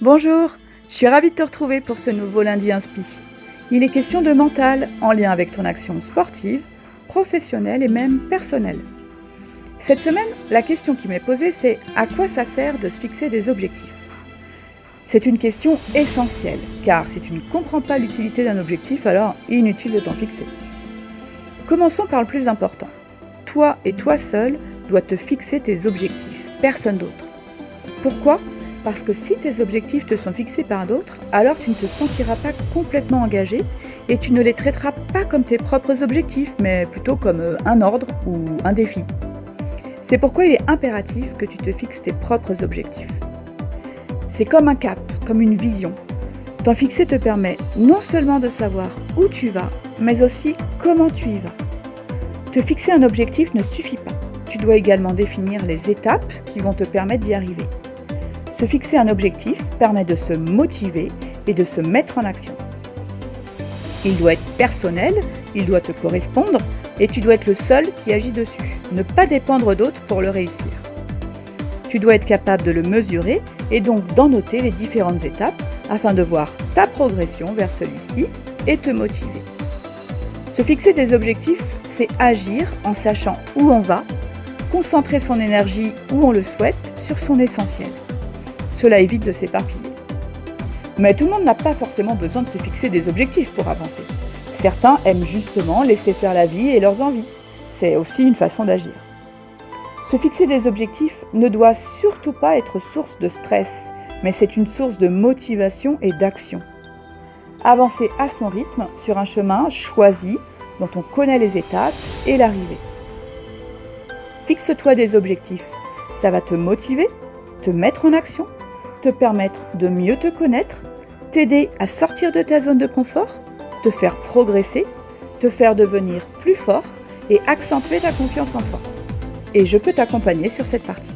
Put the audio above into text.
Bonjour, je suis ravie de te retrouver pour ce nouveau lundi inspi. Il est question de mental en lien avec ton action sportive, professionnelle et même personnelle. Cette semaine, la question qui m'est posée, c'est à quoi ça sert de se fixer des objectifs? C'est une question essentielle, car si tu ne comprends pas l'utilité d'un objectif, alors inutile de t'en fixer. Commençons par le plus important. Toi et toi seul dois te fixer tes objectifs, personne d'autre. Pourquoi? Parce que si tes objectifs te sont fixés par d'autres, alors tu ne te sentiras pas complètement engagé et tu ne les traiteras pas comme tes propres objectifs, mais plutôt comme un ordre ou un défi. C'est pourquoi il est impératif que tu te fixes tes propres objectifs. C'est comme un cap, comme une vision. T'en fixer te permet non seulement de savoir où tu vas, mais aussi comment tu y vas. Te fixer un objectif ne suffit pas. Tu dois également définir les étapes qui vont te permettre d'y arriver. Se fixer un objectif permet de se motiver et de se mettre en action. Il doit être personnel, il doit te correspondre et tu dois être le seul qui agit dessus. Ne pas dépendre d'autres pour le réussir. Tu dois être capable de le mesurer et donc d'en noter les différentes étapes afin de voir ta progression vers celui-ci et te motiver. Se fixer des objectifs, c'est agir en sachant où on va, concentrer son énergie où on le souhaite sur son essentiel. Cela évite de s'éparpiller. Mais tout le monde n'a pas forcément besoin de se fixer des objectifs pour avancer. Certains aiment justement laisser faire la vie et leurs envies. C'est aussi une façon d'agir. Se fixer des objectifs ne doit surtout pas être source de stress, mais c'est une source de motivation et d'action. Avancer à son rythme sur un chemin choisi dont on connaît les étapes et l'arrivée. Fixe-toi des objectifs. Ça va te motiver, te mettre en action, te permettre de mieux te connaître, t'aider à sortir de ta zone de confort, te faire progresser, te faire devenir plus fort et accentuer ta confiance en toi. Et je peux t'accompagner sur cette partie.